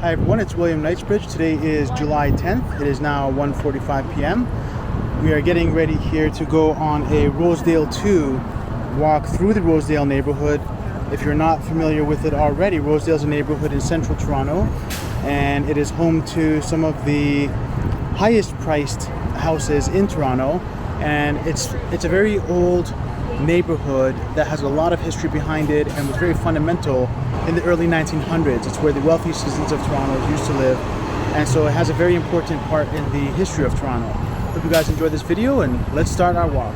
Hi everyone, it's William Knightsbridge. Today is July 10th. It is now 1:45 p.m. We are getting ready here to go on a Rosedale 2 walk through the Rosedale neighborhood. If you're not familiar with it already, Rosedale is a neighborhood in central Toronto, and it is home to some of the highest priced houses in Toronto, and it's a very old neighborhood that has a lot of history behind it and was very fundamental in the early 1900s. It's where the wealthy citizens of Toronto used to live, and so it has a very important part in the history of Toronto. Hope you guys enjoy this video, and let's start our walk.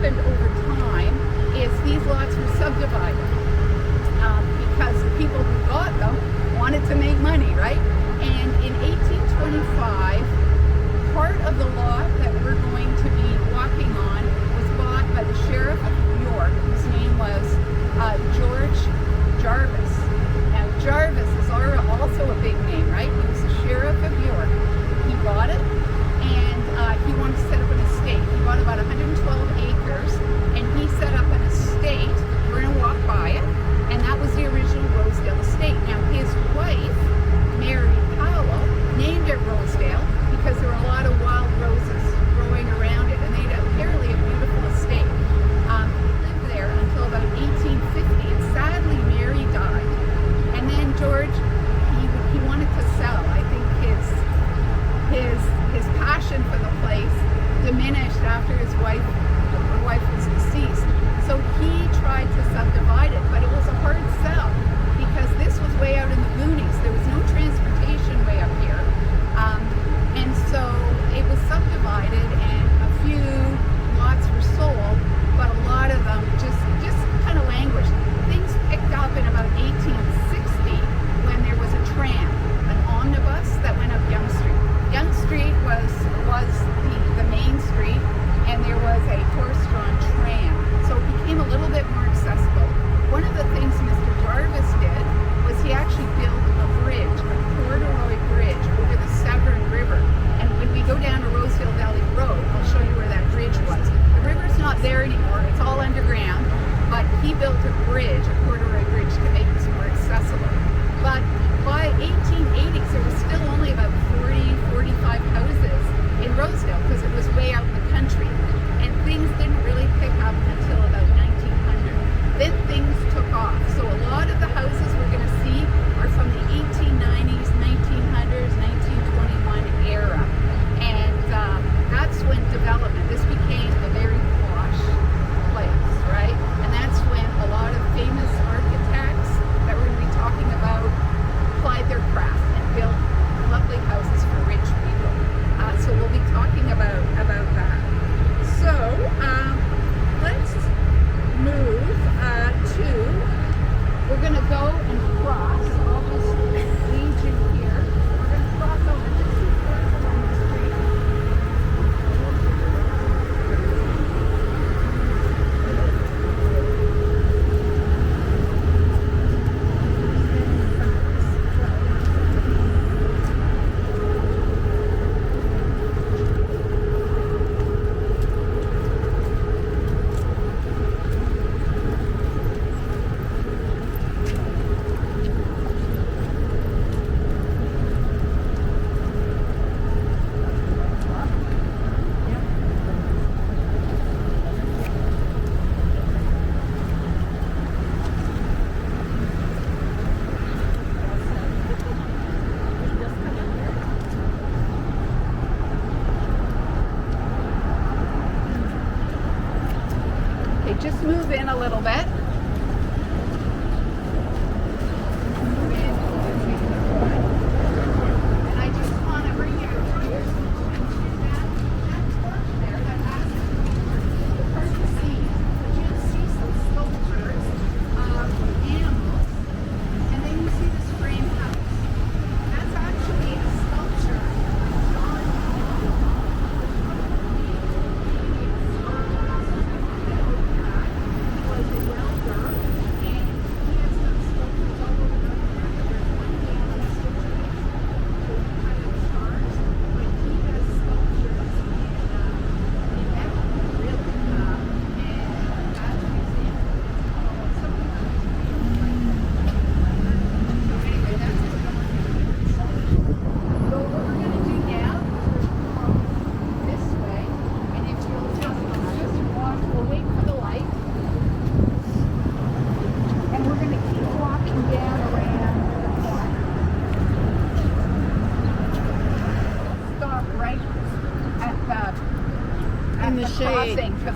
happened over time is these lots were subdivided.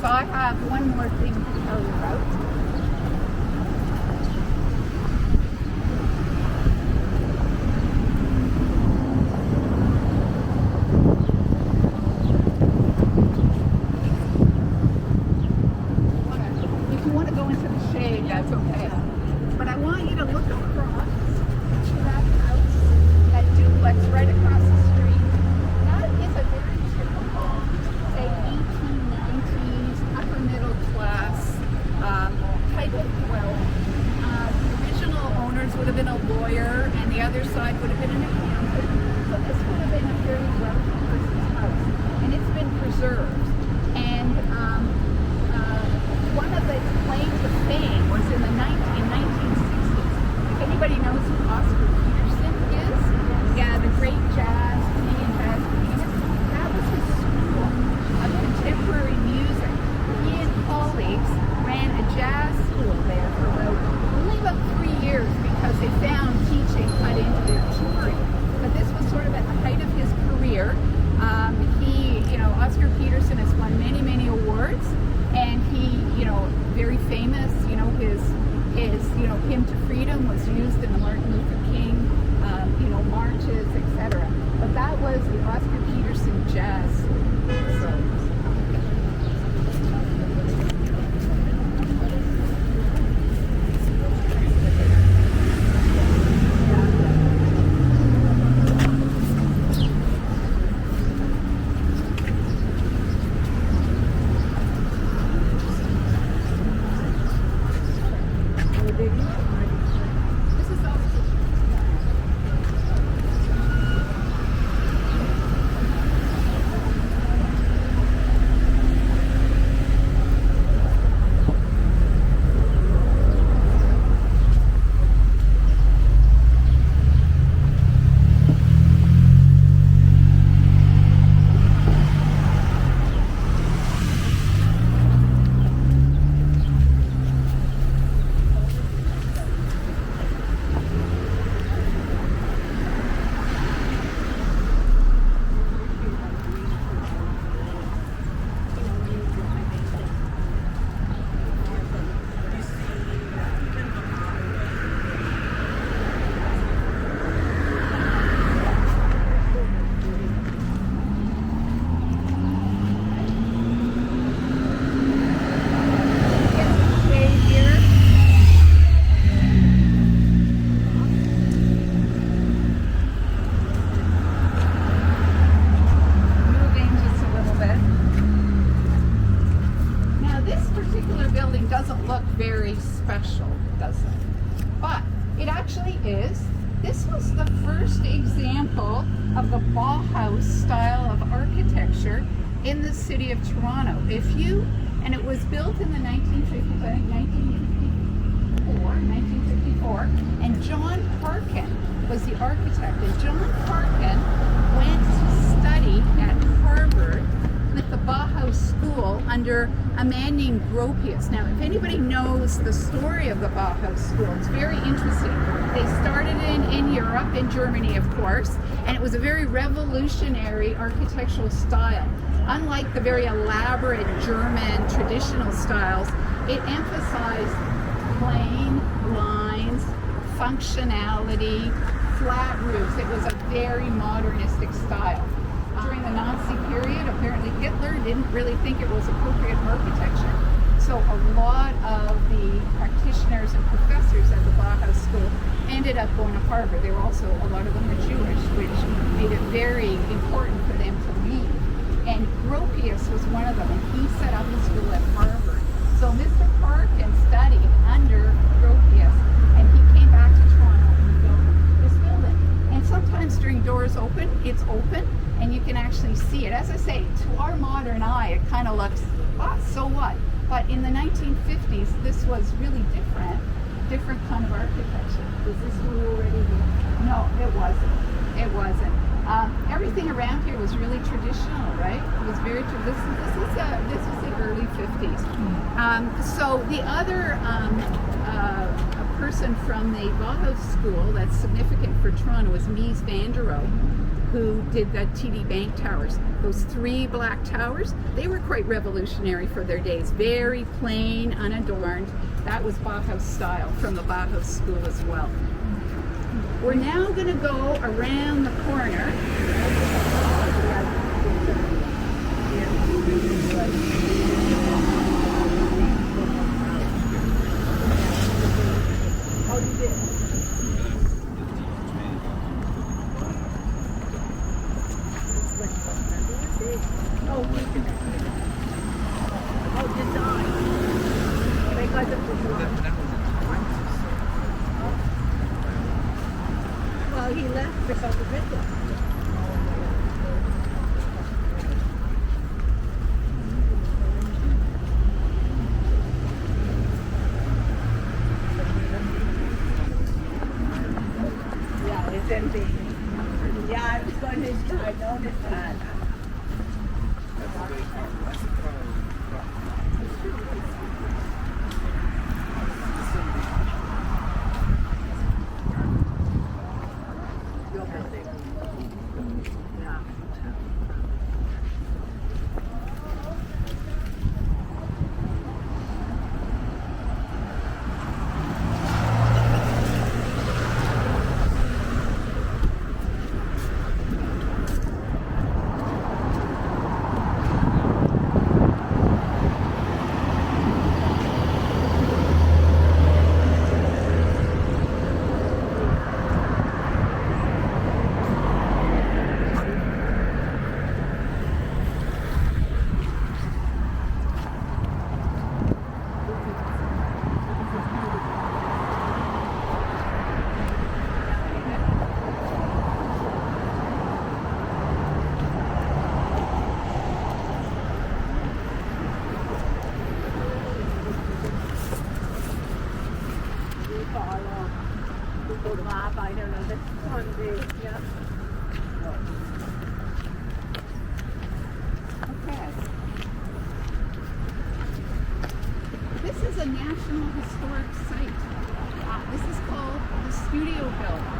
So I have one more thing to tell you about. If you want to go into the shade, that's okay. But I want you to look across to that house, that duplex right across the street. That is a very typical, say, 1890s, upper middle class type of dwelling. The original owners would have been a lawyer, and the other side would have been an accountant. So this would have been a very wealthy person's house, and it's been preserved. And one of the claims of fame was in the 1960s. If anybody knows who Oscar Peterson is, yeah, the great Canadian jazz pianist, that was his school of contemporary music. He and colleagues ran a jazz school there for only about 3 years because they found teaching cut into their touring. But this was sort of at the height of his career. Oscar Peterson has won many, many awards, and he, very famous, his hymn to freedom was used in the Martin Luther King, marches, etc. But that was the Oscar Peterson Jazz. Very special, does it? But it actually is. This was the first example of the Bauhaus style of architecture in the city of Toronto. And it was built in the 1950s, I think 1954, and John Parkin was the architect. And John Parkin went to study at Harvard with the Bauhaus school under a man named Gropius. Now, if anybody knows the story of the Bauhaus school, it's very interesting. They started in Europe, in Germany, of course, and it was a very revolutionary architectural style. Unlike the very elaborate German traditional styles, it emphasized plain lines, functionality, flat roofs. It was a very modernistic style. During the Nazi period, apparently Hitler didn't really think it was appropriate architecture. So a lot of the practitioners and professors at the Bauhaus School ended up going to Harvard. They were also, a lot of them were Jewish, which made it very important for them to leave. And Gropius was one of them, and he set up a school at Harvard. So Mr. Parkin studied under Gropius, and he came back to Toronto and built this building. And sometimes during doors open, it's open, and you can actually see it. As I say, to our modern eye, it kind of looks, so what? But in the 1950s, this was really different kind of architecture. Was this who already here? No, it wasn't. It wasn't. Everything around here was really traditional, right? It was very traditional. This was the early 50s. So the other person from the Bauhaus School that's significant for Toronto is Mies van der Rohe, who did the TD Bank Towers. Those 3 black towers, they were quite revolutionary for their days. Very plain, unadorned. That was Bauhaus style from the Bauhaus School as well. We're now going to go around the corner. Oh, you did? Oh, design. They got the design. Well, he left because of it. Yeah, it's empty. Yeah, I was going to, I noticed that. Okay. This is a National Historic Site. This is called the Studio Building.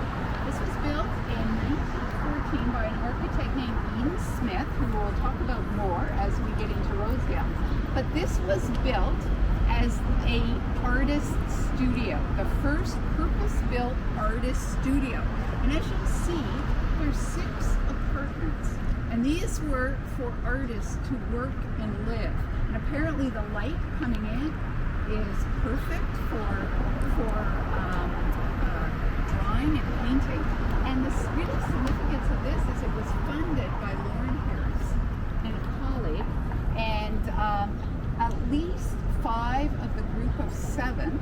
This was built in 1914 by an architect named Ian Smith, who we'll talk about more as we get into Rosedale. But this was built as a artist studio, the first purpose-built artist studio. And as you'll see, there's 6 apartments. And these were for artists to work and live. And apparently the light coming in is perfect for drawing and painting. And the real significance of this is it was funded by Lauren Harris and a colleague, and at least 5 of the group of 7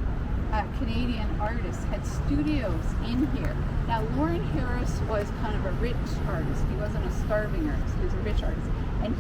Canadian artists had studios in here. Now, Lauren Harris was kind of a rich artist. He wasn't a starving artist. He was a rich artist. And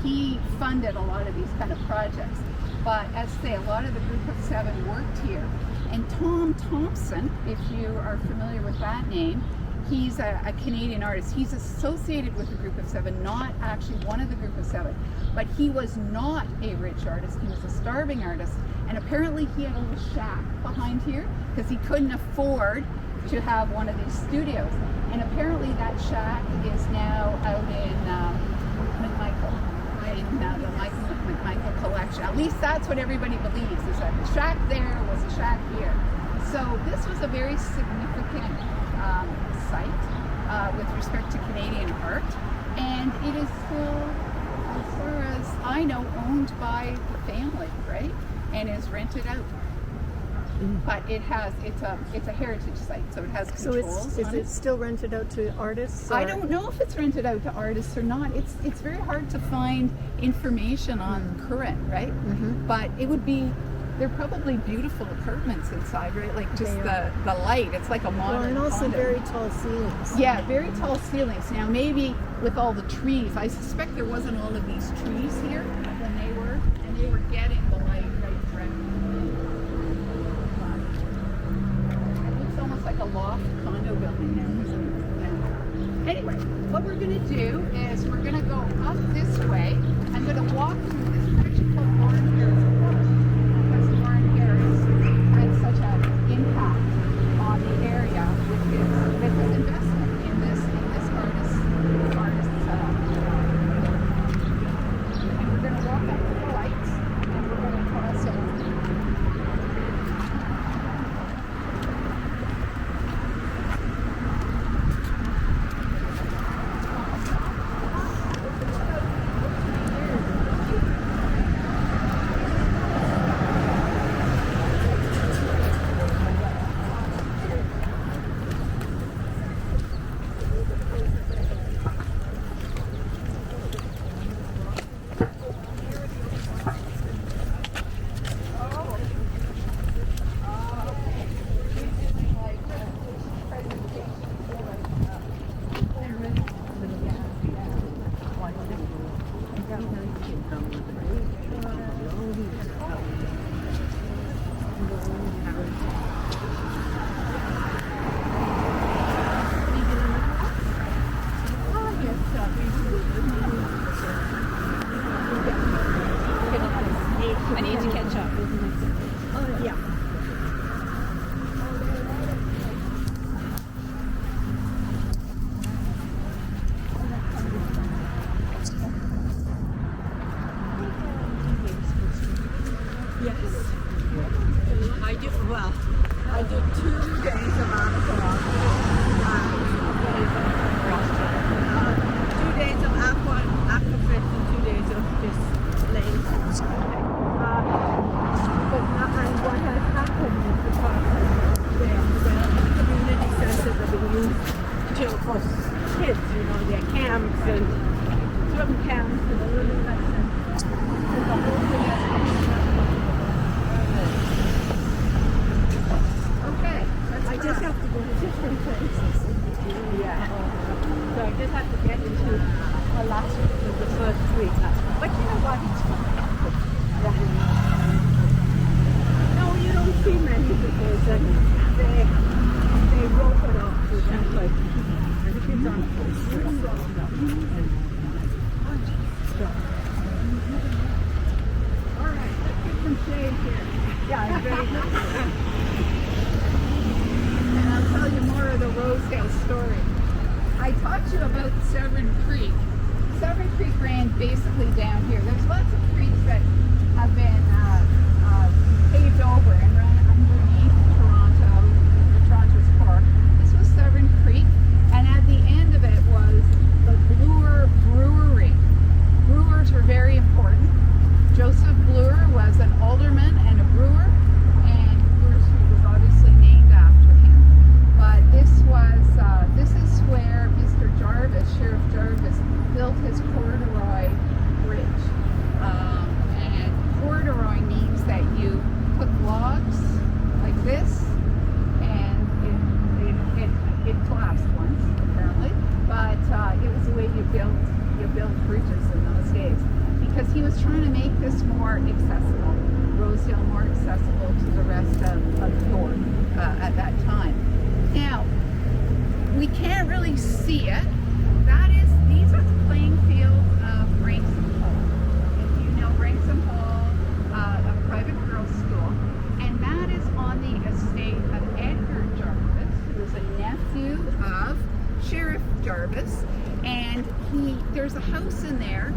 he funded a lot of these kind of projects. But as I say, a lot of the group of 7 worked here. And Tom Thompson, if you are familiar with that name, he's a Canadian artist. He's associated with the group of 7, not actually one of the group of 7. But he was not a rich artist. He was a starving artist. And apparently he had a little shack behind here because he couldn't afford to have one of these studios. And apparently that shack is now out in McMichael, in the McMichael collection. At least that's what everybody believes, is that the shack there was a shack here. So this was a very significant site with respect to Canadian art. And it is still, as far as I know, owned by the family, right? And is rented out. But it's a heritage site, so it has controls. So is it still rented out to artists? Or? I don't know if it's rented out to artists or not. It's very hard to find information on current, right? But it would be, they're probably beautiful apartments inside, right? Like just the light. It's like a modern Well, and also condo. very tall ceilings. Yeah, very tall ceilings. Now maybe with all the trees, I suspect there wasn't all of these trees here when they were getting the light right directly. It looks almost like a loft condo building now, doesn't it? Anyway, what we're going to do is we're going to go up this way. I'm going to walk through this section called Lauren Harris Park, because Lauren Harris had such an impact camps and swim camps and a little lesson. There's a whole thing that's okay. I just have to go to different places. Yeah. So I just have to get into the last week of the first week. But you know what? It's fine. Yeah. No, you don't see many because they rope it off to that like and if it's on All right, let's get some shade here. Yeah, it's very good. And I'll tell you more of the Rosedale story. I talked to you about Severn Creek. Severn Creek ran basically down here. There's lots of creeks that have been paved over and run underneath Toronto's Park. This was Severn Creek, and at the end of it was the Bloor Brewery. Brewers were very important. Joseph Bloor was an alderman and a brewer, and Bloor Street was obviously named after him. But this is where Mr. Jarvis, Sheriff Jarvis, built his corduroy bridge. And corduroy means that you put logs like this, and it collapsed once apparently, but it was the way you built bridges in those days, because he was trying to make this more accessible, Rosedale more accessible to the rest of York at that time. Now, we can't really see it. These are the playing fields of Branksome Hall. If you know Branksome Hall, a private girls' school, and that is on the estate of Edgar Jarvis, who is a nephew of Sheriff Jarvis, and there's a house in there.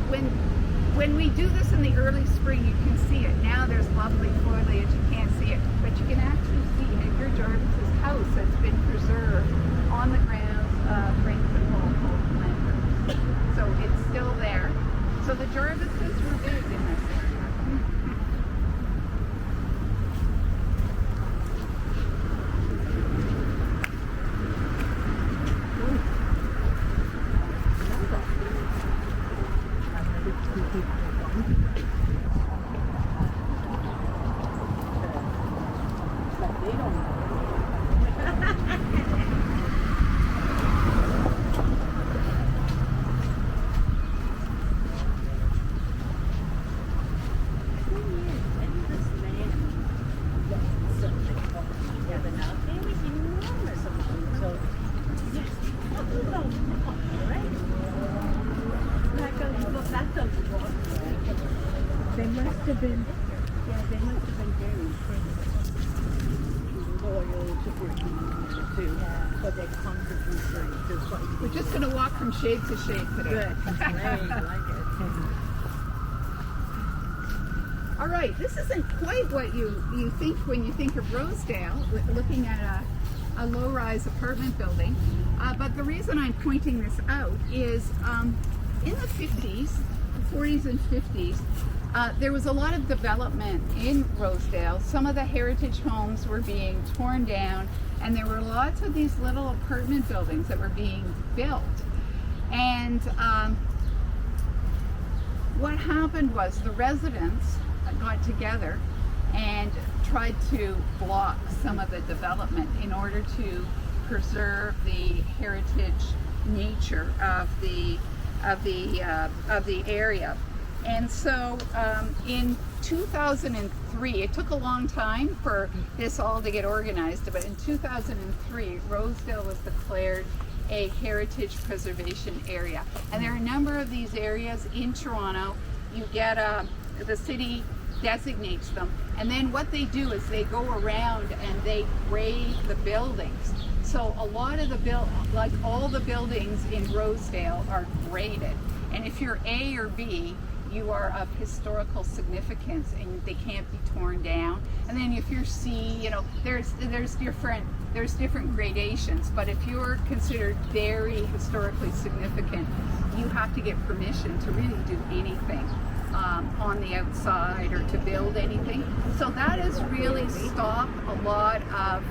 When we do this in the early spring, you can see it. Now there's lovely foliage, you can't see it, but you can actually see Edgar Jarvis's house that's been preserved on the grounds of Branksome Hall Landers. So it's still there. So the Jarvises were big in this area. They must have been very loyal to Britain too, for their contribution to what We're just going to walk from shade to shade today. good. I like it. All right, this isn't quite what you think when you think of Rosedale, looking at a low-rise apartment building. But the reason I'm pointing this out is in the 50s, 40s and 50s, there was a lot of development in Rosedale. Some of the heritage homes were being torn down, and there were lots of these little apartment buildings that were being built. And what happened was the residents got together and tried to block some of the development in order to preserve the heritage nature of the area. And so in 2003, it took a long time for this all to get organized, but in 2003, Rosedale was declared a heritage preservation area. And there are a number of these areas in Toronto. You get the city designates them, and then what they do is they go around and they grade the buildings. So a lot of like all the buildings in Rosedale are graded, and if you're A or B, you are of historical significance and they can't be torn down. And then if you're C, you know, there's different gradations, but if you're considered very historically significant, you have to get permission to really do anything on the outside or to build anything. So that has really stopped a lot of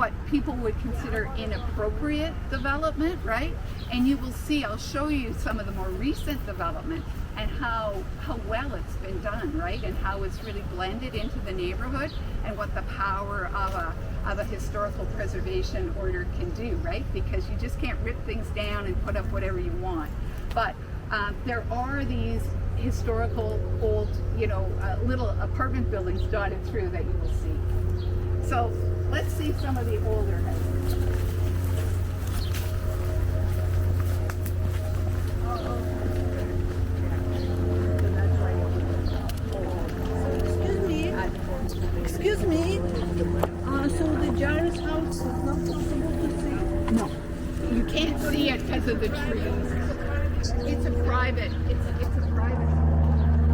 what people would consider inappropriate development, right? And you will see, I'll show you some of the more recent development and how well it's been done, right? And how it's really blended into the neighborhood and what the power of a historical preservation order can do, right? Because you just can't rip things down and put up whatever you want. But there are these historical old, little apartment buildings dotted through that you will see. So let's see some of the older houses. Excuse me. So the Jarvis house is not possible to see? No, you can't see it because of the trees. It's a private, it's a private,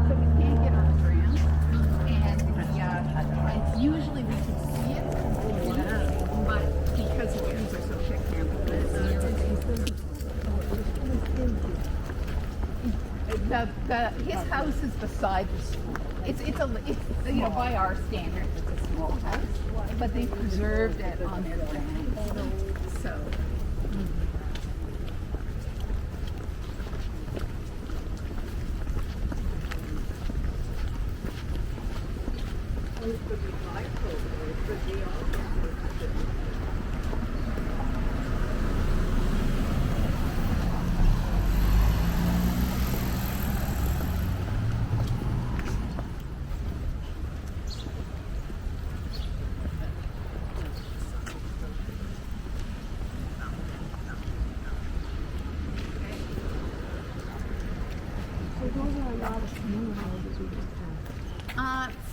so we can't get on the ground. And usually we can see it, but because the trees are so thick now. His house is beside the school. It's by our standards, it's a small house, but they preserved it on their land. So.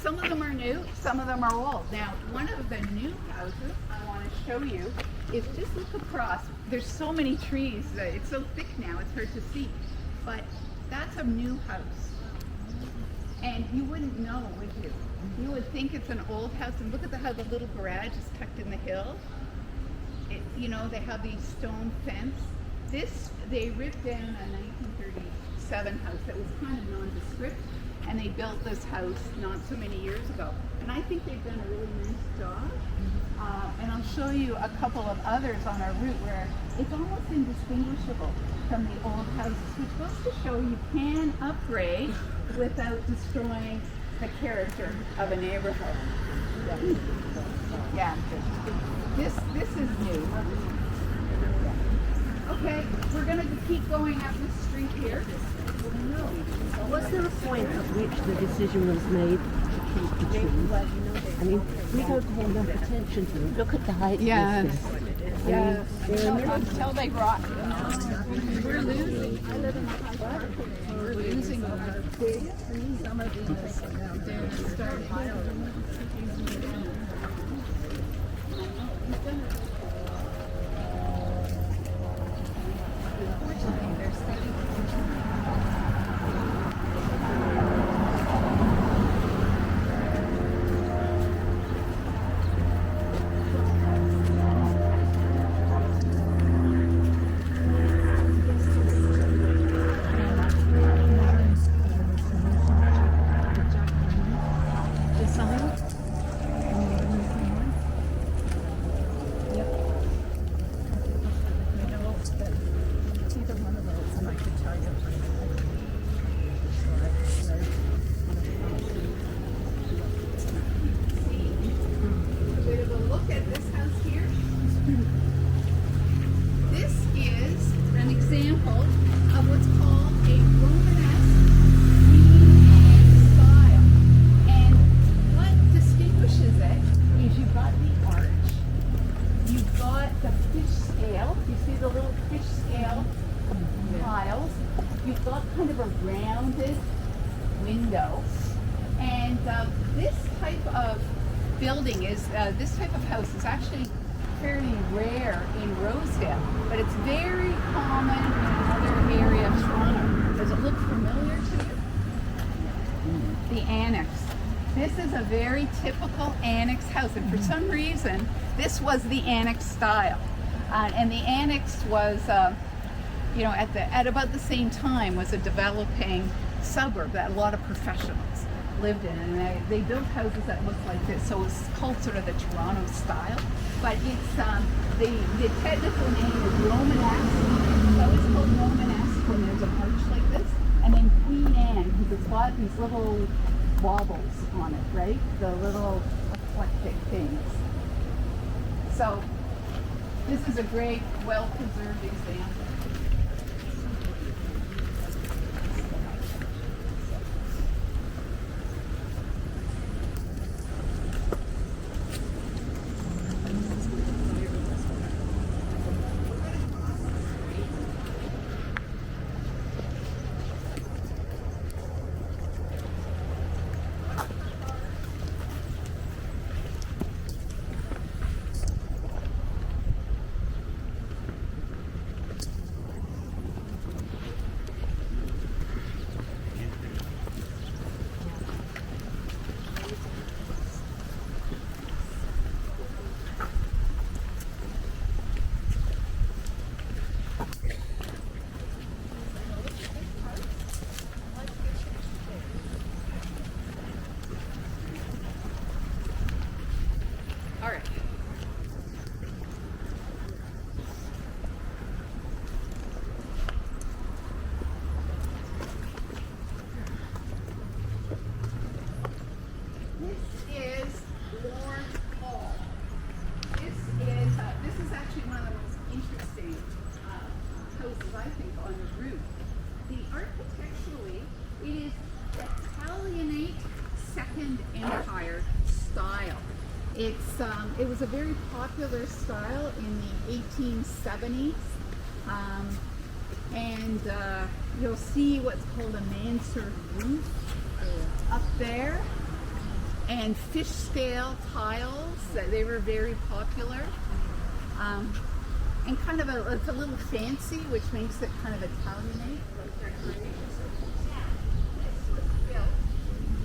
Some of them are new, some of them are old. Now, one of the new houses I want to show you is just look across. There's so many trees, it's so thick now, it's hard to see. But that's a new house. And you wouldn't know, would you? You would think it's an old house, and look at how the little garage is tucked in the hill. They have these stone fence. This, they ripped down a 1937 house that was kind of nondescript, and they built this house not so many years ago. And I think they've done a really nice job. And I'll show you a couple of others on our route where it's almost indistinguishable from the old houses, which goes to show you can upgrade without destroying the character of a neighborhood. Yeah. This is new. Okay, we're going to keep going up this street here. Was there a point at which the decision was made to keep the trees? I mean, we don't pay enough attention to them. Look at the height of this. Yeah. Until they rot. We're losing. We're losing some of these. They're starting. Unfortunately, they're starting. This type of house is actually fairly rare in Rosedale, but it's very common in another area of Toronto. Does it look familiar to you? The annex. This is a very typical annex house, and for some reason, this was the annex style. And the annex was, at about the same time, was a developing suburb that a lot of professionals lived in, and they built houses that looked like this, so it was called sort of the Toronto style. but it's the technical name is Romanesque. It's always called Romanesque when there's an arch like this, and then Queen Anne because it's got these little wobbles on it, right? The little eclectic things. So this is a great, well-preserved example. All right. This is Bloor Hall. This is actually one of the most interesting houses, I think, on the route. Architecturally, it is Italianate Second Empire style. It was a very popular style in the 1870s, and you'll see what's called a mansard roof up there, and fish scale tiles. They were very popular, and kind of it's a little fancy, which makes it kind of Italianate. This was built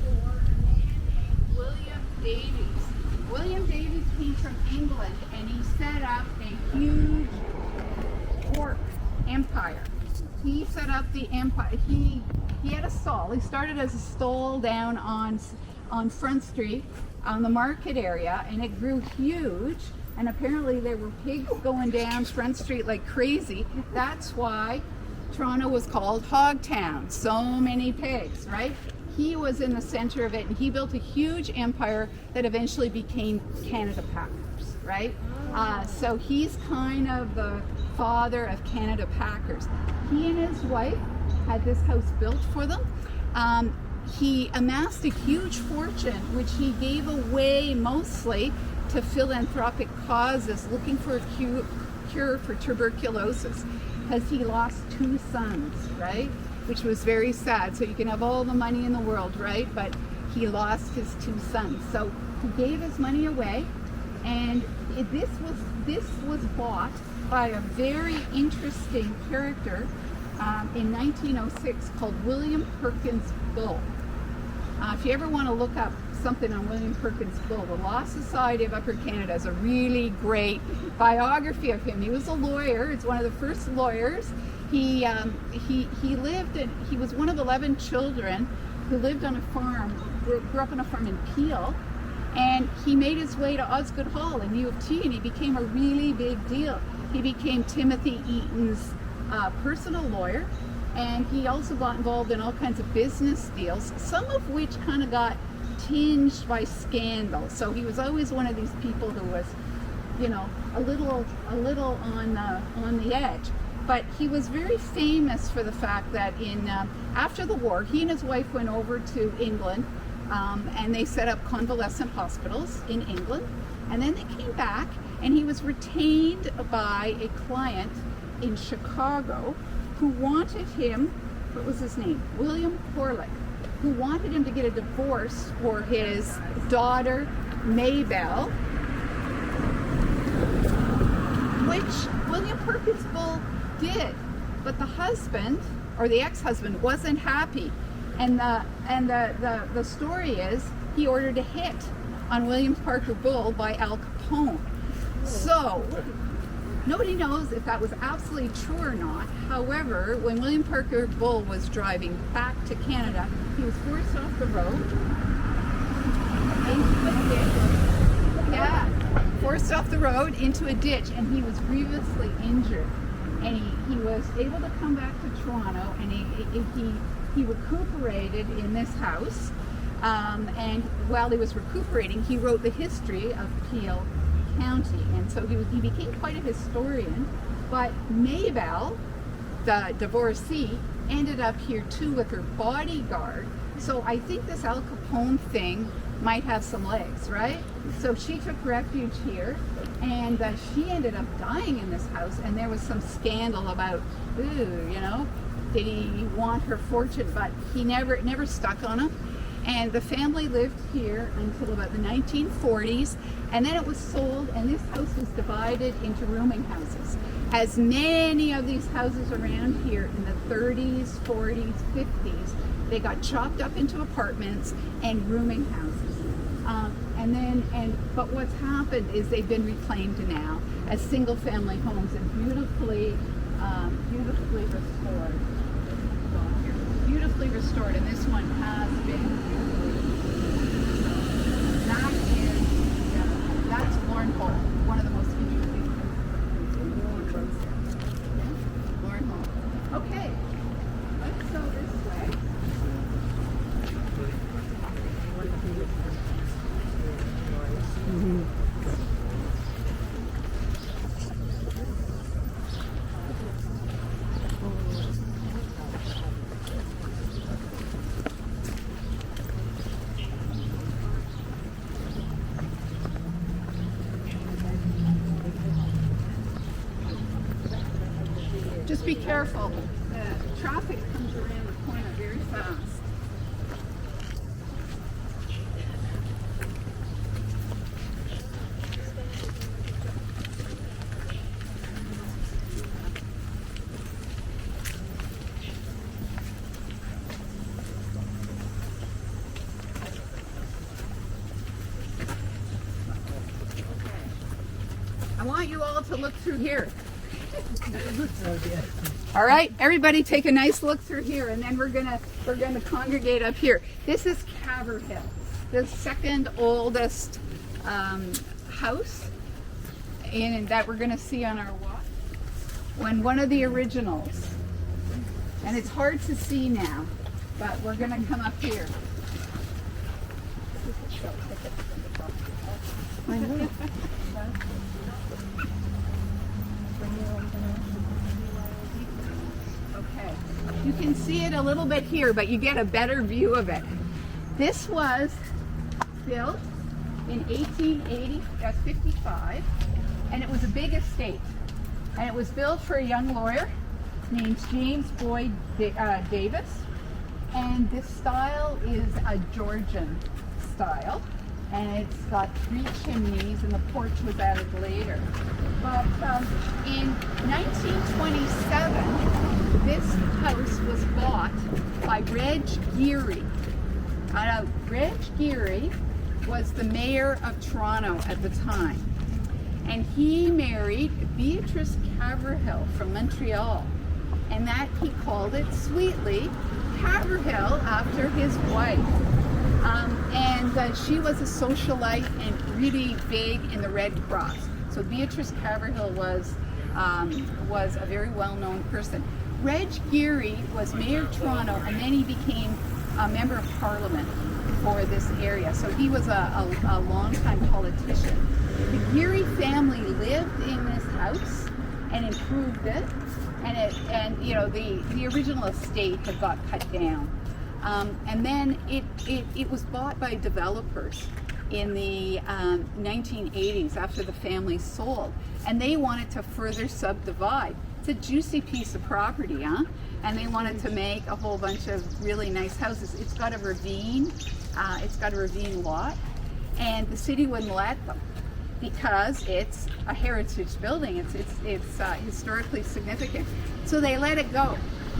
for a man named William Davies. William Davies came from England and he set up a huge pork empire. He set up the empire. He had a stall. He started as a stall down on Front Street on the market area, and it grew huge. And apparently there were pigs going down Front Street like crazy. That's why Toronto was called Hogtown. So many pigs, right? He was in the center of it, and he built a huge empire that eventually became Canada Packers, right? So he's kind of the father of Canada Packers. He and his wife had this house built for them. He amassed a huge fortune, which he gave away mostly to philanthropic causes looking for a cure for tuberculosis, because he lost 2 sons, right? Which was very sad. So you can have all the money in the world, right? But he lost his 2 sons. So he gave his money away, and this was bought by a very interesting character in 1906 called William Perkins Bull. If you ever want to look up something on William Perkins Bull, the Law Society of Upper Canada is a really great biography of him. He was a lawyer. It's one of the first lawyers. He was one of 11 children who lived on a farm, grew up on a farm in Peel, and he made his way to Osgoode Hall in U of T, and he became a really big deal. He became Timothy Eaton's personal lawyer, and he also got involved in all kinds of business deals, some of which kind of got tinged by scandal. So he was always one of these people who was, a little on the edge. But he was very famous for the fact that after the war, he and his wife went over to England, and they set up convalescent hospitals in England. And then they came back, and he was retained by a client in Chicago who wanted him, what was his name? William Corlick, who wanted him to get a divorce for his daughter, Maybelle, which William Perkins Bull did. But the husband, or the ex-husband, wasn't happy. And the story is he ordered a hit on William Parker Bull by Al Capone. So nobody knows if that was absolutely true or not. However, when William Parker Bull was driving back to Canada, he was forced off the road. And he was hit. Yeah, forced off the road into a ditch, and he was grievously injured. And he was able to come back to Toronto, and he recuperated in this house. And while he was recuperating, he wrote the history of Peel County, and so he became quite a historian. But Maybelle, the divorcee, ended up here too with her bodyguard. So I think this Al Capone thing might have some legs, right? So she took refuge here, and she ended up dying in this house, and there was some scandal about, did he want her fortune? But he never stuck on him. And the family lived here until about the 1940s, and then it was sold, and this house was divided into rooming houses. As many of these houses around here in the 30s, 40s, 50s, they got chopped up into apartments and rooming houses. But what's happened is they've been reclaimed now as single-family homes and beautifully restored. Beautifully restored, and this one has been that's Lorne, one of the most interesting things. Lorne. Okay, let's go this way. Just be careful. Traffic comes around the corner very fast. I want you all to look through here. All right, everybody take a nice look through here, and then we're gonna congregate up here. This is Caverhill, the second oldest house that we're gonna see on our walk. One of the originals, and it's hard to see now, but we're gonna come up here. Okay, you can see it a little bit here, but you get a better view of it. This was built in 1855, and it was a big estate. And it was built for a young lawyer named James Boyd Davis. And this style is a Georgian style. And it's got 3 chimneys, and the porch was added later. But in 1927, this house was bought by Reg Geary. Reg Geary was the mayor of Toronto at the time. And he married Beatrice Caverhill from Montreal. And that he called it sweetly Caverhill after his wife. She was a socialite and really big in the Red Cross. So Beatrice Caverhill was a very well-known person. Reg Geary was mayor of Toronto, and then he became a member of Parliament for this area. So he was a long-time politician. The Geary family lived in this house and improved it, and the original estate had got cut down. And then it was bought by developers in the 1980s after the family sold, and they wanted to further subdivide. It's a juicy piece of property, huh? And they wanted to make a whole bunch of really nice houses. It's got a ravine lot, and the city wouldn't let them because it's a heritage building. It's historically significant. So they let it go.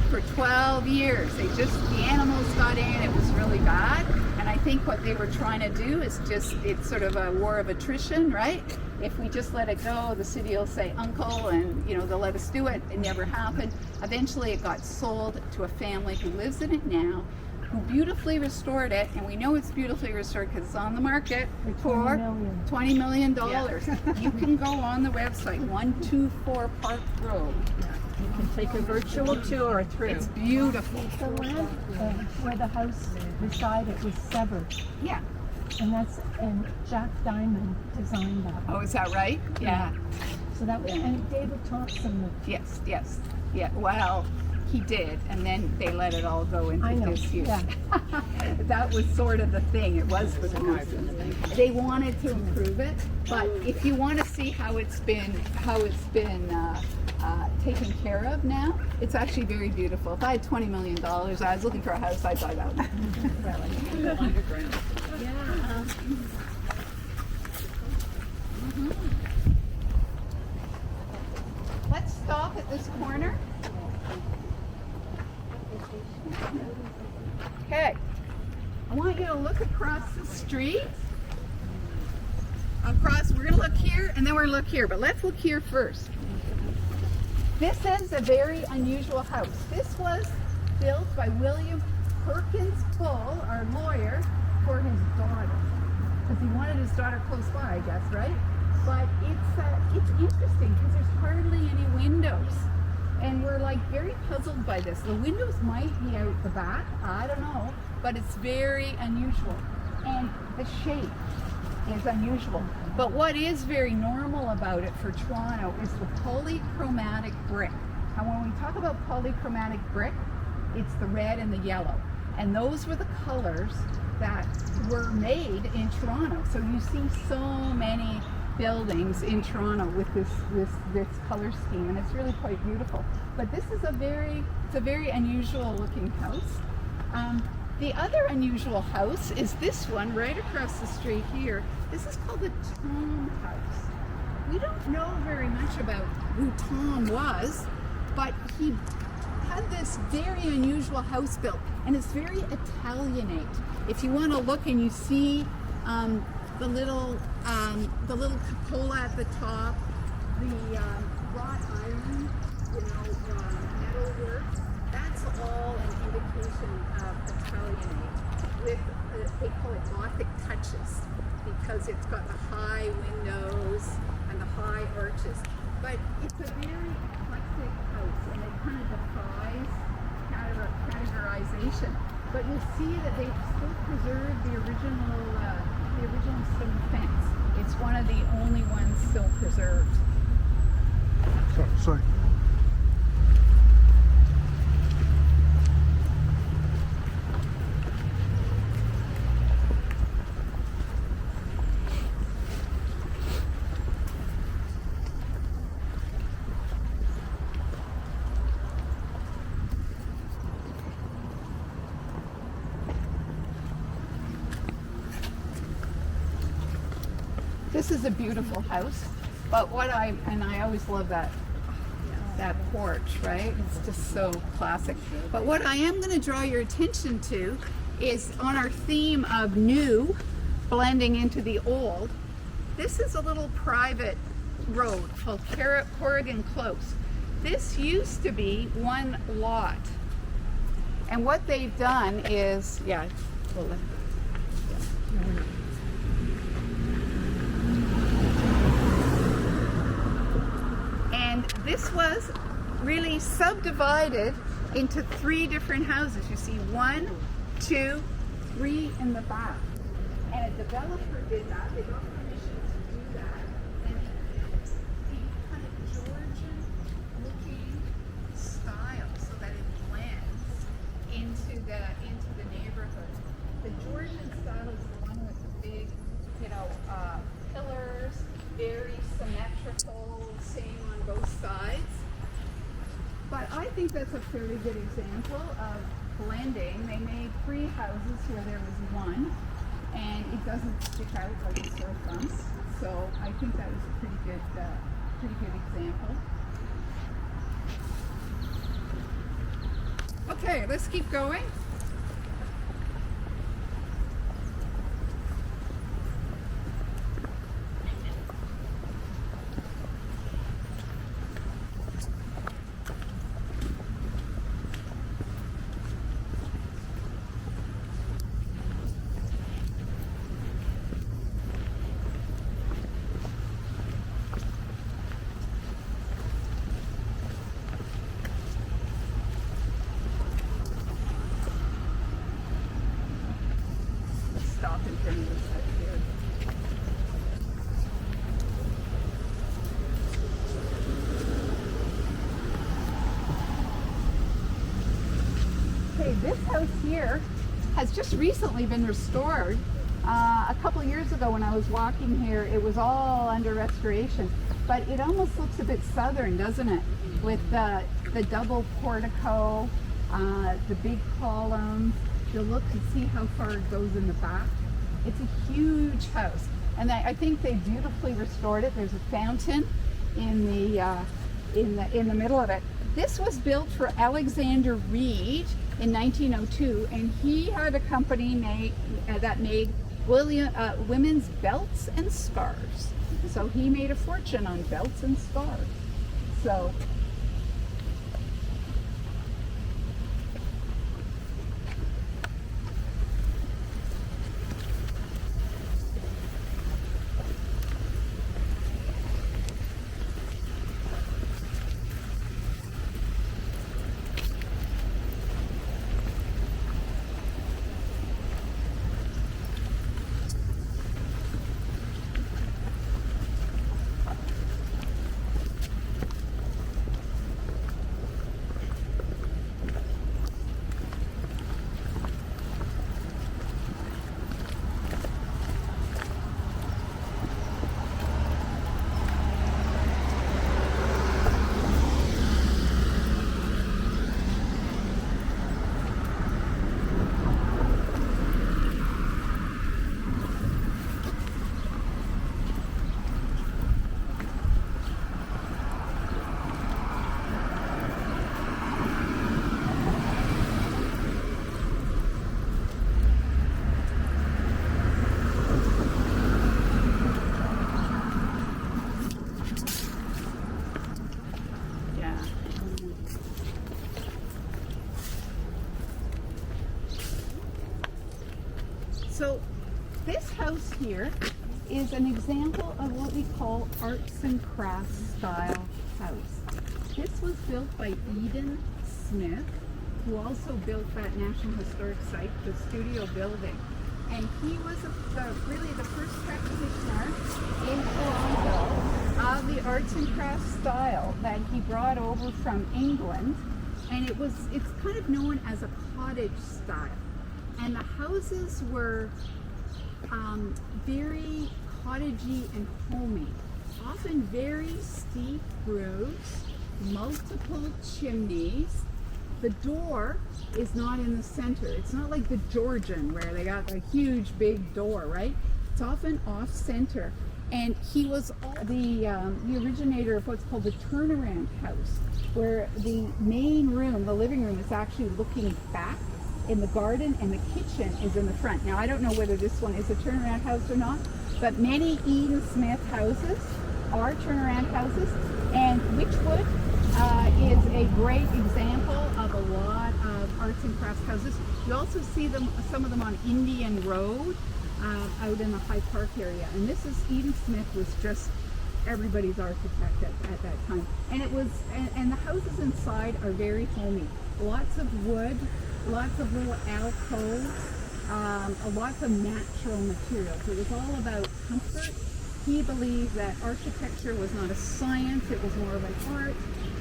For 12 years, the animals got in, it was really bad, and I think what they were trying to do is it's sort of a war of attrition, right? If we just let it go, the city will say uncle, and they'll let us do it. It never happened. Eventually it got sold to a family who lives in it now, who beautifully restored it, and we know it's beautifully restored because it's on the market for $20 million. You can go on the website, 124 Park Road. You can take a virtual tour through. It's beautiful. The land where the house beside it was severed, Yeah. and Jack Diamond designed that. Oh, is that right? Yeah. So that was, and David Thompson lived. Yes, yes. Yeah, well, he did, and then they let it all go into I know, disuse. yeah. That was sort of the thing. It was for the nuisance. They wanted to improve it, but if you want to see how it's been taken care of now, it's actually very beautiful. If I had $20 million, I was looking for a house, I'd buy that one. Underground. Let's stop at this corner. Okay. I want you to look across the street. We're going to look here and then we're going to look here, but let's look here first. This is a very unusual house. This was built by William Perkins Bull, our lawyer, for his daughter. Because he wanted his daughter close by, I guess, right? But it's interesting because there's hardly any windows. And we're like very puzzled by this. The windows might be out the back, I don't know, but it's very unusual. And the shape is unusual. But what is very normal about it for Toronto is the polychromatic brick. And when we talk about polychromatic brick, it's the red and the yellow. And those were the colors that were made in Toronto. So you see so many buildings in Toronto with this color scheme, and it's really quite beautiful. But this is a very unusual looking house. The other unusual house is this one right across the street here. This is called the Tom House. We don't know very much about who Tom was, but he had this very unusual house built, and it's very Italianate. If you want to look and you see the little cupola at the top, the wrought iron, metalwork, that's all an indication of Italianate with, they call it Gothic touches, because it's got the high windows and the high arches. But it's a very eclectic house, and it kind of defies categorization. But you'll see that they've still preserved the original stone fence. It's one of the only ones still preserved. Sorry. This is a beautiful house, but I always love that porch, right? It's just so classic. But what I am going to draw your attention to is on our theme of new blending into the old. This is a little private road called Corrigan Close. This used to be one lot, and what they've done is, and this was really subdivided into 3 different houses. You see 1, 2, 3 in the back. And a developer did that. They got permission to do that. And the kind of Georgian looking style so that it blends into the neighborhood. The Georgian style is the one with the big, pillars, very symmetrical, same on both sides. But I think that's a fairly good example of blending. They made 3 houses where there was 1, and it doesn't stick out like a sore thumb. So I think that was a pretty good example. Okay, let's keep going. Okay, this house here has just recently been restored. A couple of years ago when I was walking here, it was all under restoration. But it almost looks a bit southern, doesn't it? With the double portico, the big columns. You'll look and see how far it goes in the back. It's a huge house. And I think they beautifully restored it. There's a fountain in the middle of it. This was built for Alexander Reed in 1902, and he had a company that made women's belts and scarves. So he made a fortune on belts and scarves. So So this house here is an example of what we call arts and crafts style house. This was built by Eden Smith, who also built that National Historic Site, the studio building. And he was really the first practitioner in Toronto of the arts and crafts style that he brought over from England. And it's kind of known as a cottage style. And the houses were very cottagey and homey, often very steep roofs, multiple chimneys. The door is not in the center. It's not like the Georgian where they got a huge big door, right? It's often off center. And he was the originator of what's called the turnaround house, where the main room, the living room, is actually looking back in the garden and the kitchen is in the front. Now, I don't know whether this one is a turnaround house or not, but many Eden Smith houses are turnaround houses, and Witchwood is a great example of a lot of arts and crafts houses. You also see some of them on Indian Road out in the High Park area, and this is Eden Smith was just everybody's architect at that time, and it was and the houses inside are very homey, lots of wood, lots of little alcoves, lots of natural materials. It was all about comfort. He believed that architecture was not a science, it was more of an art,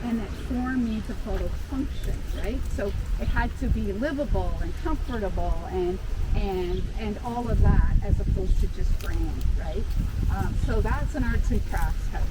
and that form needs to follow function, right? So it had to be livable and comfortable and all of that, as opposed to just brand, right? So that's an arts and crafts house.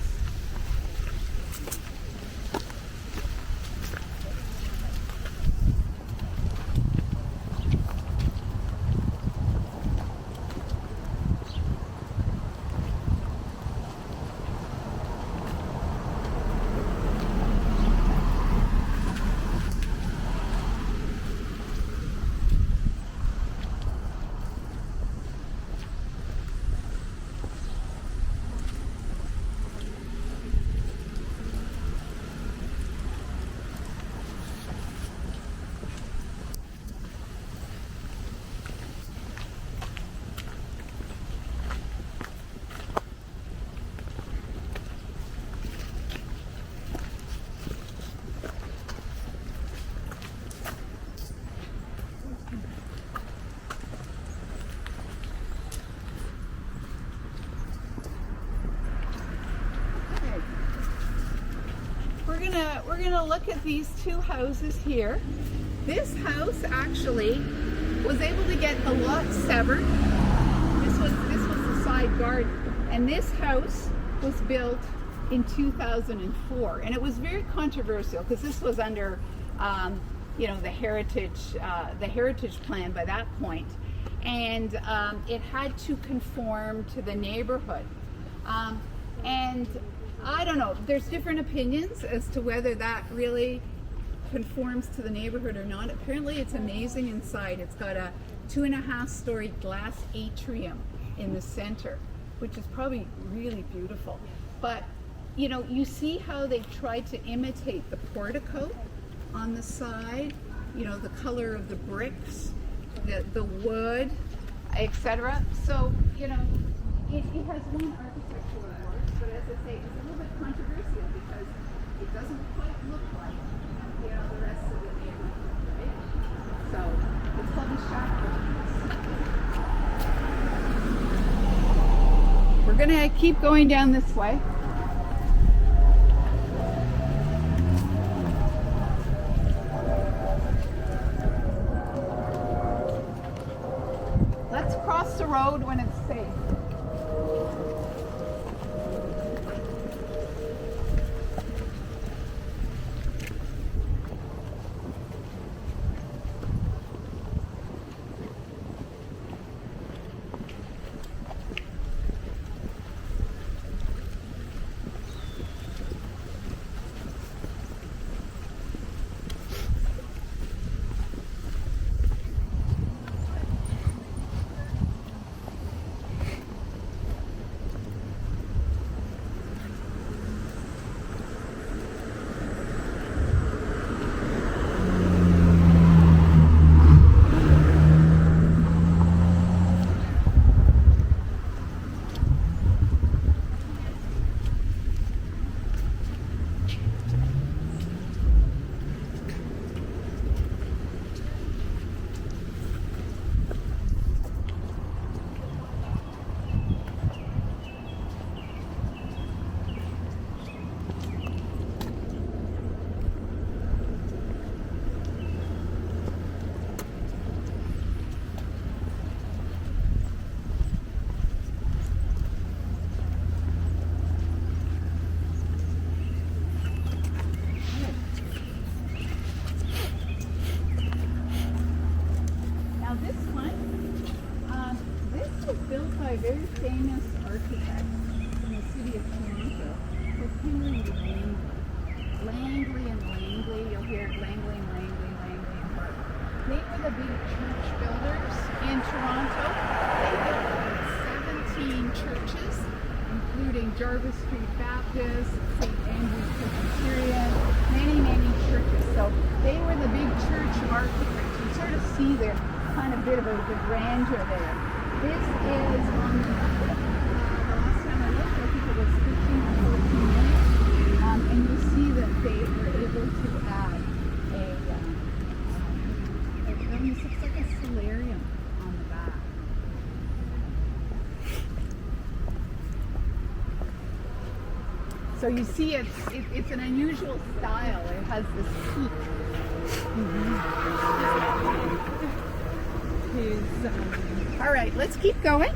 We're gonna look at these two houses here. This house actually was able to get the lot severed. This was the side garden, and this house was built in 2004, and it was very controversial because this was under, the heritage plan by that point, and it had to conform to the neighborhood. And I don't know, there's different opinions as to whether that really conforms to the neighborhood or not. Apparently it's amazing inside. It's got a 2.5-story glass atrium in the center, which is probably really beautiful. But you see how they tried to imitate the portico on the side, the color of the bricks, the wood, etc. So, it has one architectural work, but as I say, it's a little bit controversial because it doesn't quite look like, the rest of the neighborhood, right? So, it's called the Shack. We're gonna keep going down this way. Let's cross the road when it's safe. A very famous architect in the city of Toronto was Henry Langley and Langley. You'll hear Langley and Langley, Langley and Hart. They were the big church builders in Toronto. They built 17 churches, including Jarvis Street Baptist, St. Andrew's Presbyterian, many churches. So they were the big church architects. You sort of see the kind of bit of the grandeur there. This is on the last time I looked, I think it was 15 or 14 minutes, and you see that they were able to add it looks like a solarium on the back. So you see it's an unusual style. It has this peak. All right, let's keep going.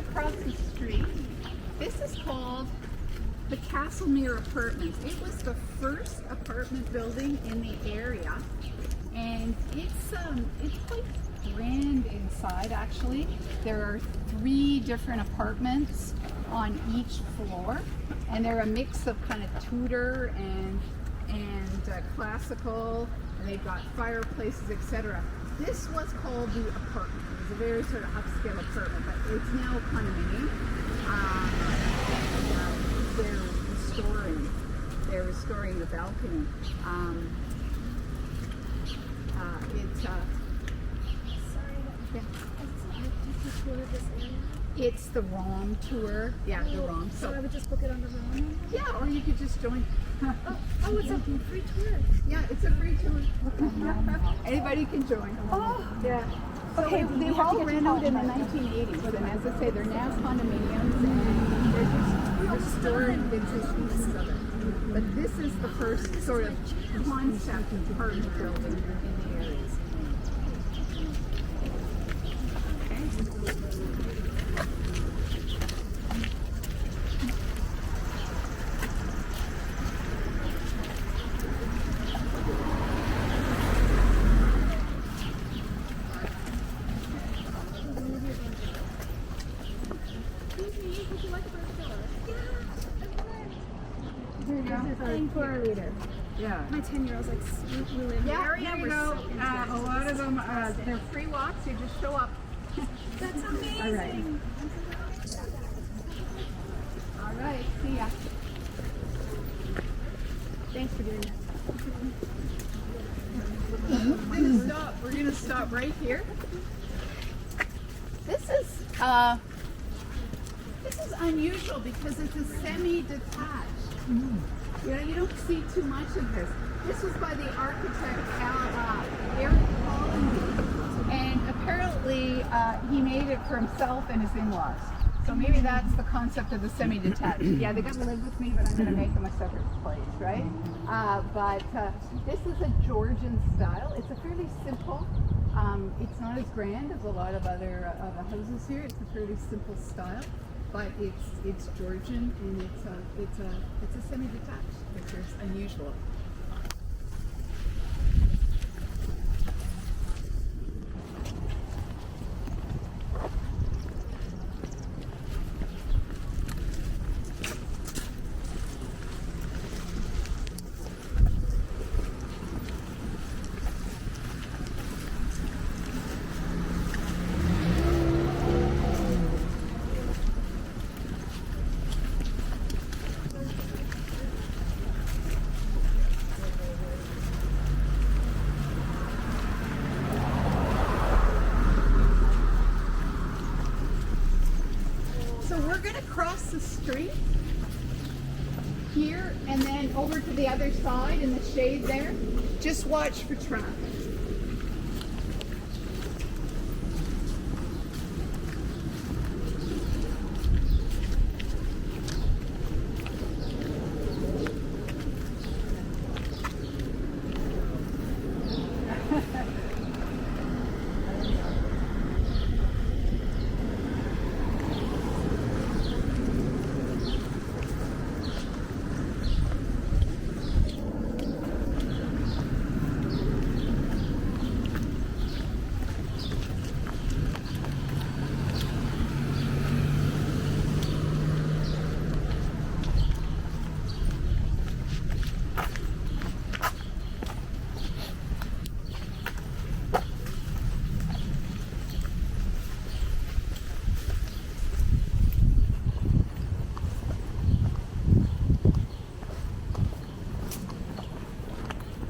Across the street. This is called the Castlemere Apartments. It was the first apartment building in the area, and it's quite grand inside actually. There are 3 different apartments on each floor, and they're a mix of kind of Tudor and classical, and they've got fireplaces, etc. This was called the apartment. It was a very sort of upscale apartment, but it's now a condominium. They're restoring the balcony. It's the ROM tour. Yeah, the ROM. So I would just book it on the ROM? Yeah, or you could just join. Oh, it's a free tour. Yeah, it's a free tour. Anybody can join. Oh, yeah. So Okay, they we have to all get ran to out in the Paul. 1980s, and as I say, they're now condominiums, and they're just restoring bits and pieces of it. But this is the first sort of concept apartment building in the area. For our leader. Yeah. My 10-year-old's like sweet blue in the Yeah, area. here you We're go. so into A it. lot of them, they're free walks. You just show up. That's amazing. All right. All right. See ya. Thanks for doing that. We're gonna stop right here. This is unusual because it's a semi-detached. You know, you don't see too much of this. This was by the architect Eric Hollandy, and apparently he made it for himself and his in-laws. So maybe that's the concept of the semi-detached. Yeah, they got to live with me, but I'm going to make them a separate place, right? But this is a Georgian style. It's a fairly simple. It's not as grand as a lot of other houses here. It's a fairly simple style, but it's Georgian, and it's a semi-detached, which is unusual. So we're going to cross the street here and then over to the other side in the shade there. Just watch for traffic.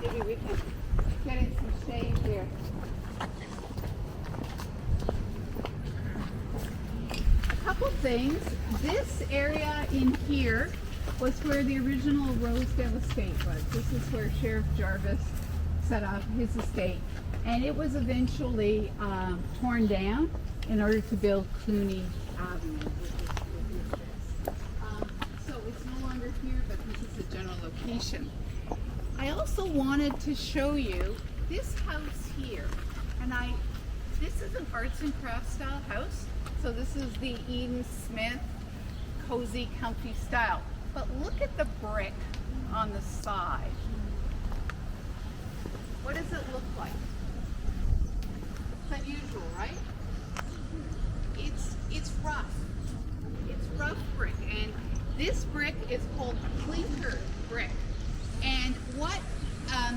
Maybe we can get in some shade here. A couple things. This area in here was where the original Rosedale estate was. This is where Sheriff Jarvis set up his estate. And it was eventually torn down in order to build Clooney Avenue. So it's no longer here, but this is the general location. I also wanted to show you this house here, and this is an arts and crafts style house. So this is the Eden Smith cozy, comfy style. But look at the brick on the side. What does it look like? It's unusual, right? It's rough. It's rough brick, and this brick is called clinker brick. And what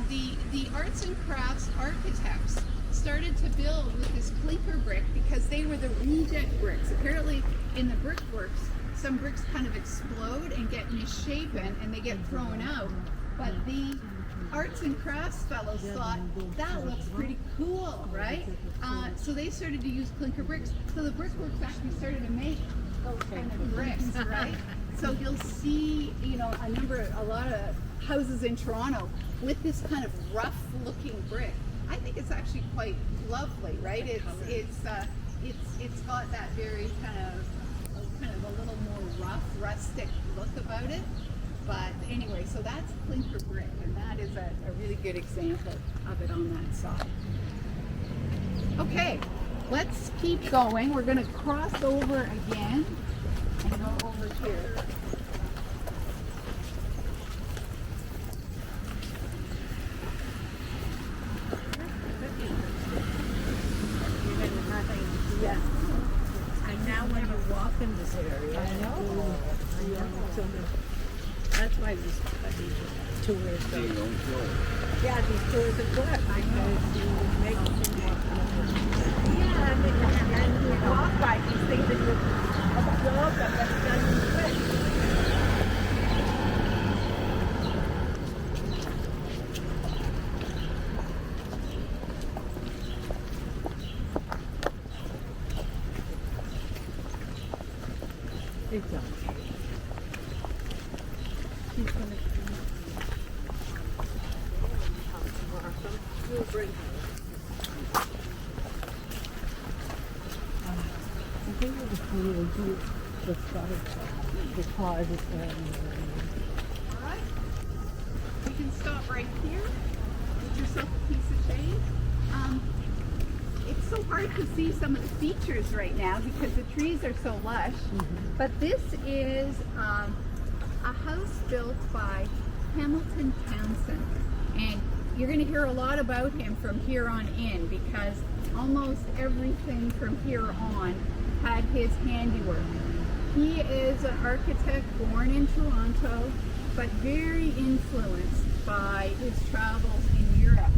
the arts and crafts architects started to build with this clinker brick because they were the reject bricks. Apparently in the brickworks, some bricks kind of explode and get misshapen and they get thrown out. But the arts and crafts fellows thought that looks pretty cool, right? So they started to use clinker bricks. So the brickworks actually started to make those kind of bricks, right? So you'll see, you know, a lot of houses in Toronto with this kind of rough-looking brick. I think it's actually quite lovely, right? It's got that very kind of a little more rough, rustic look about it. But anyway, so that's clinker brick, and that is a really good example of it on that side. Okay, let's keep going. We're going to cross over again and go over here. Yeah. And now when you walk in this area, I know. so that's why these tours go. Yeah, these tours are good because you make them walk. Yeah, and you walk by these things that you absorb them, but it doesn't fit. It's okay. She's gonna we'll bring her. I think it was really good. The cars is All right, we can stop right here. Get yourself a piece of shade. It's so hard to see some of the features right now because the trees are so lush. But this is a house built by Hamilton Townsend, and you're going to hear a lot about him from here on in because almost everything from here on had his handiwork. He is an architect born in Toronto, but very influenced by his travels in Europe,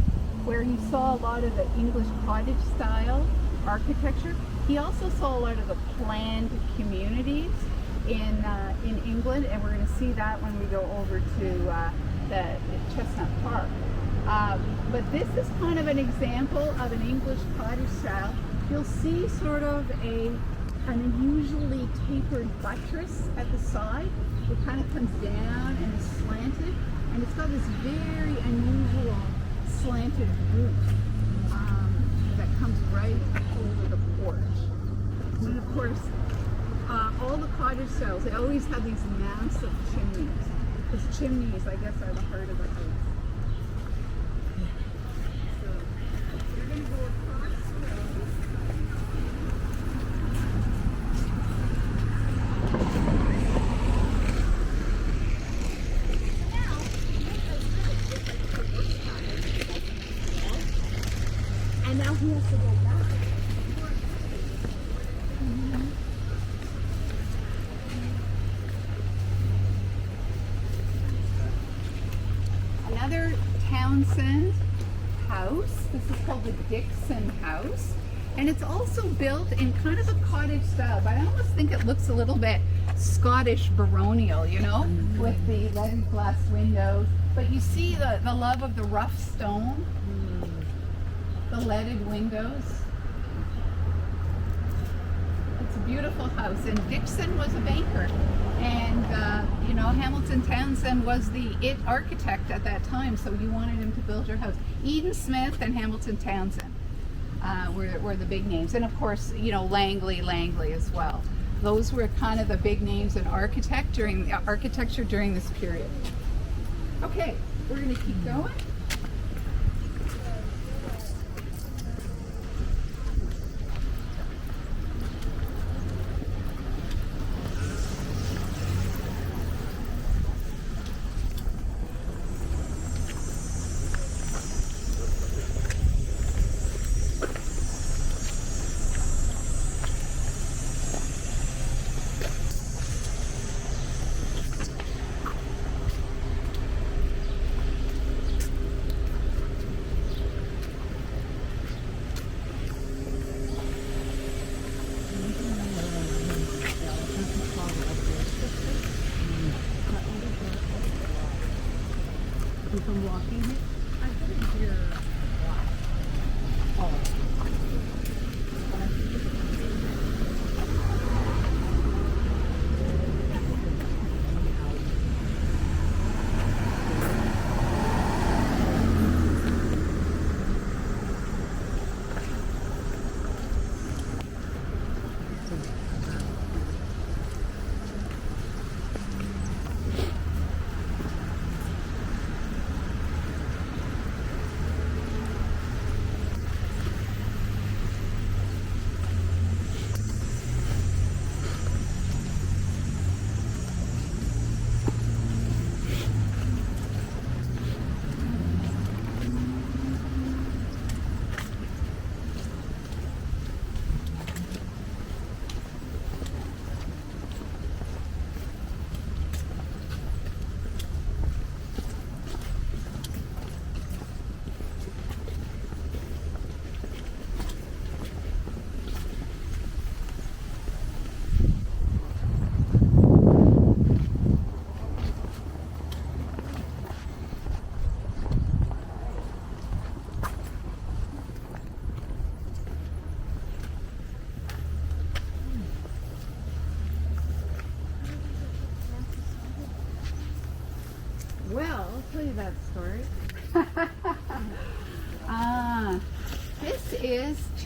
where he saw a lot of the English cottage style architecture. He also saw a lot of the planned communities in England, and we're going to see that when we go over to the Chestnut Park. But this is kind of an example of an English cottage style. You'll see sort of an unusually tapered buttress at the side. It kind of comes down and is slanted, and it's got this very unusual slanted roof that comes right over the porch. And of course, all the cottage styles, they always have these massive chimneys, because chimneys, I guess, are the heart of the house. So, we're going to go across the road. And now he has to go back. Another Townsend house. This is called the Dixon House. And it's also built in kind of a cottage style, but I almost think it looks a little bit Scottish baronial, you know, with the leaded glass windows. But you see the love of the rough stone, the leaded windows. It's a beautiful house, and Dixon was a banker, and you know, Hamilton Townsend was the architect at that time, so you wanted him to build your house. Eden Smith and Hamilton Townsend were the big names, and of course, you know, Langley as well. Those were kind of the big names in architecture during this period. Okay, we're going to keep going.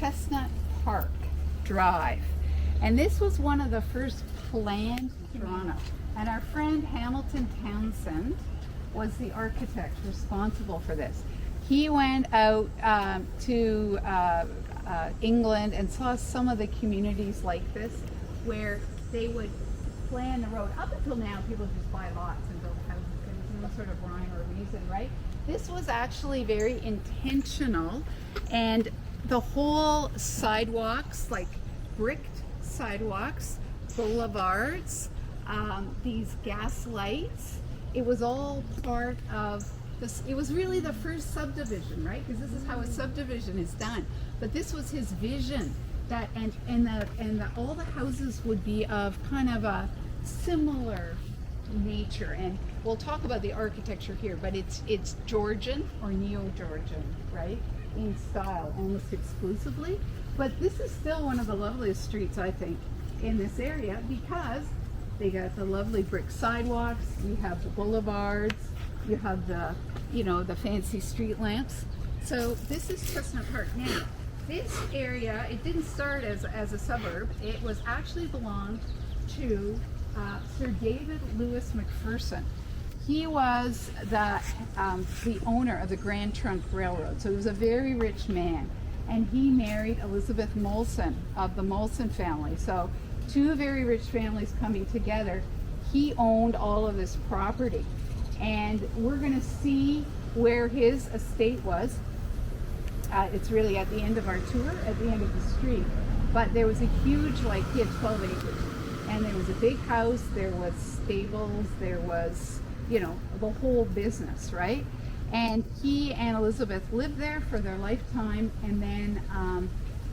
Chestnut Park Drive. And this was one of the first planned in Toronto. And our friend Hamilton Townsend was the architect responsible for this. He went out to England and saw some of the communities like this where they would plan the road. Up until now, people just buy lots and build houses. There was no sort of rhyme or reason, right? This was actually very intentional, and the whole sidewalks, like bricked sidewalks, boulevards, these gas lights, it was all part of this. It was really the first subdivision, right? Because this is how a subdivision is done. But this was his vision, that all the houses would be of kind of a similar nature. And we'll talk about the architecture here, but it's Georgian or Neo-Georgian, right, in style almost exclusively. But this is still one of the loveliest streets, I think, in this area, because they got the lovely brick sidewalks, you have the boulevards, you have the, the fancy street lamps. So this is Chestnut Park. Now, this area, it didn't start as a suburb. It was actually belonged to Sir David Lewis McPherson. He was the owner of the Grand Trunk Railroad, so he was a very rich man. And he married Elizabeth Molson of the Molson family. So two very rich families coming together. He owned all of this property. And we're going to see where his estate was. It's really at the end of our tour, at the end of the street. But there was a huge, he had 12 acres. And there was a big house, there was stables, there was, the whole business, right? And he and Elizabeth lived there for their lifetime, and then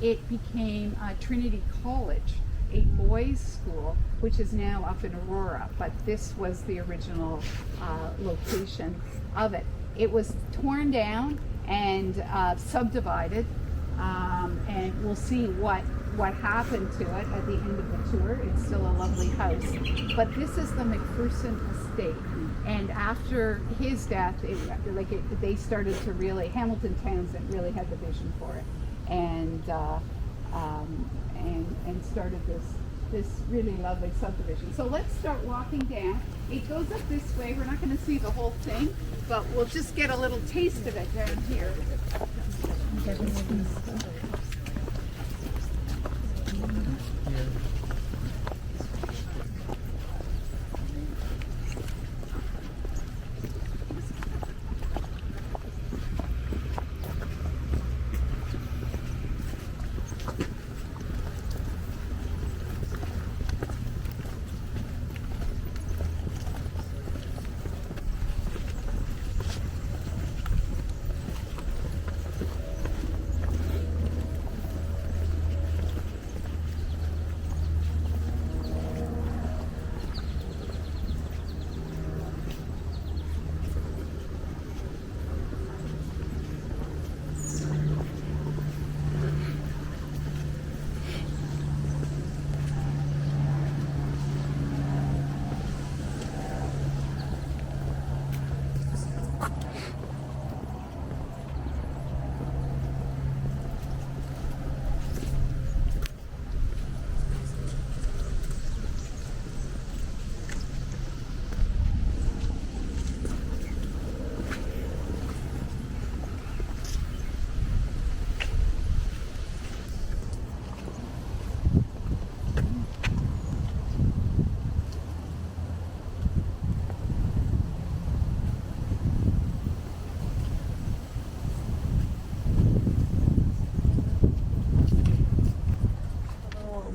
it became Trinity College, a boys' school, which is now up in Aurora, but this was the original location of it. It was torn down and subdivided, and we'll see what happened to it at the end of the tour. It's still a lovely house. But this is the McPherson estate. And after his death, they started to really, Hamilton Townsend really had the vision for it, and started this really lovely subdivision. So let's start walking down. It goes up this way. We're not going to see the whole thing, but we'll just get a little taste of it down here.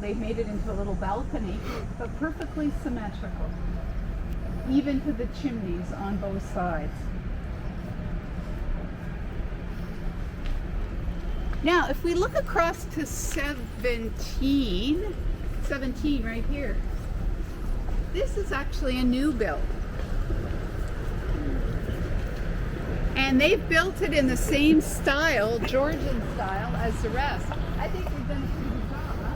They've made it into a little balcony, but perfectly symmetrical, even to the chimneys on both sides. Now, if we look across to 17 right here, this is actually a new build. And they've built it in the same style, Georgian style, as the rest. I think they've done a pretty good job, huh?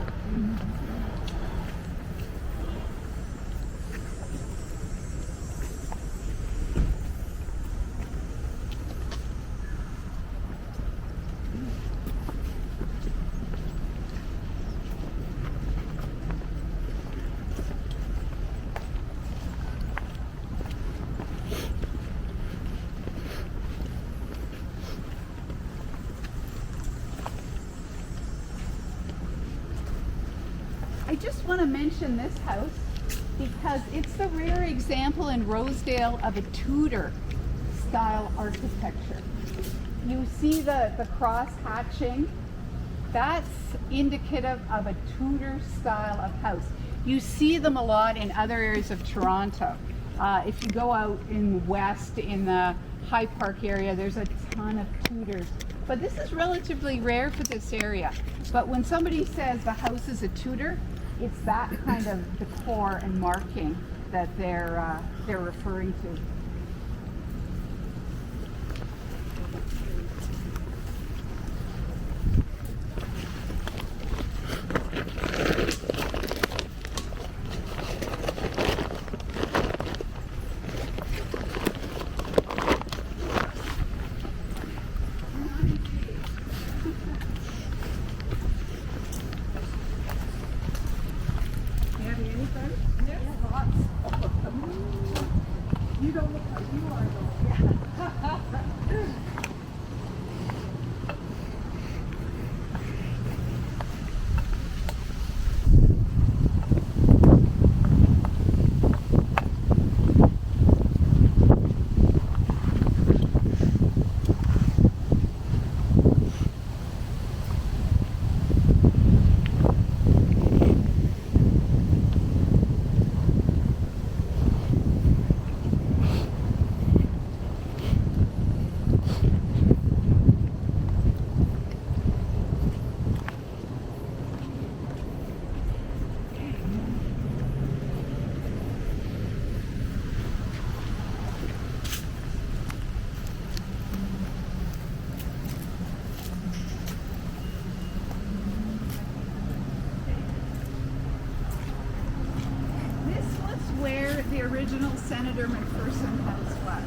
just want to mention this house because it's the rare example in Rosedale of a Tudor style architecture. You see the cross hatching. That's indicative of a Tudor style of house. You see them a lot in other areas of Toronto. If you go out in the west, in the High Park area, there's a ton of Tudors. But this is relatively rare for this area. But when somebody says the house is a Tudor, it's that kind of decor and marking that they're referring to. You don't look like you are though. Where the original Senator McPherson house was.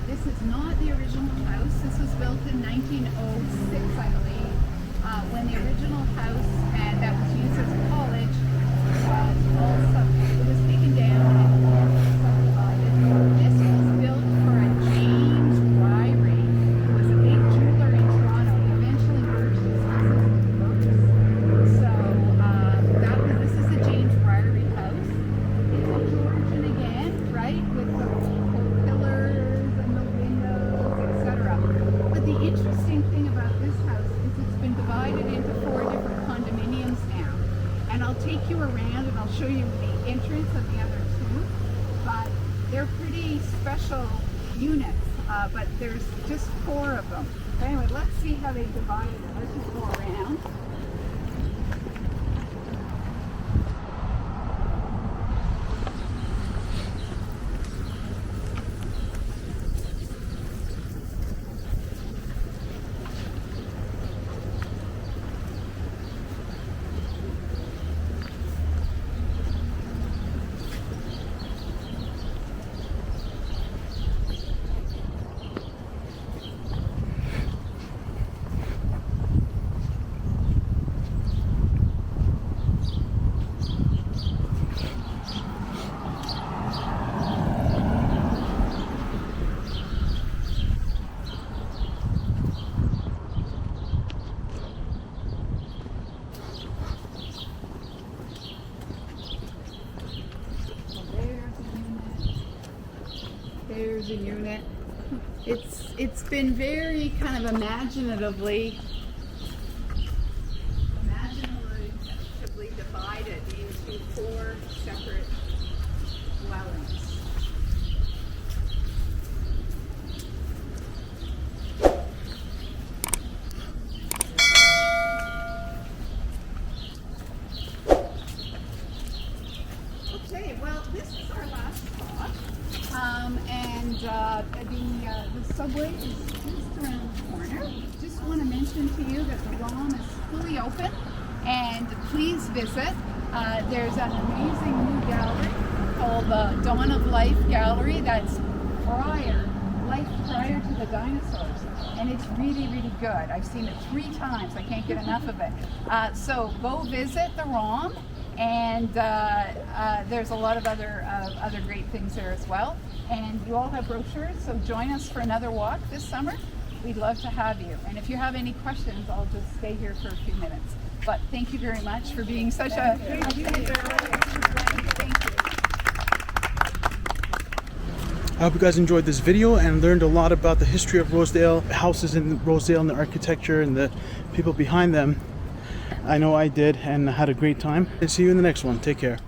This is not the original house. This was built in 1906, I believe, when the original house that was used as a college it was taken down and subdivided. This was built for a James Ryrie, who was a big jeweler in Toronto. He eventually merged his business with Brooks. This is a James Ryrie house. Georgian again, right, with the pillars and the windows, etc. But the interesting thing about this house is it's been divided into 4 different condominiums now. And I'll take you around and I'll show you the entrance of the other 2. But they're pretty special units, but there's just 4 of them. But anyway, let's see how they divided it. Let's just go around. There's a unit. It's been very kind of imaginatively divided into 4 separate dwellings. Okay, well, this is our last spot. The subway is just around the corner. Just want to mention to you that the ROM is fully open, and please visit. There's an amazing new gallery called the Dawn of Life Gallery that's life prior to the dinosaurs, and it's really, really good. I've seen it 3 times. I can't get enough of it. So go visit the ROM, and there's a lot of other great things there as well. And you all have brochures, so join us for another walk this summer. we'd love to have you. And if you have any questions, I'll just stay here for a few minutes. But thank you very much for being such a... Thank you. I hope you guys enjoyed this video and learned a lot about the history of Rosedale, houses in Rosedale and the architecture and the people behind them. I know I did, and I had a great time. And see you in the next one. Take care.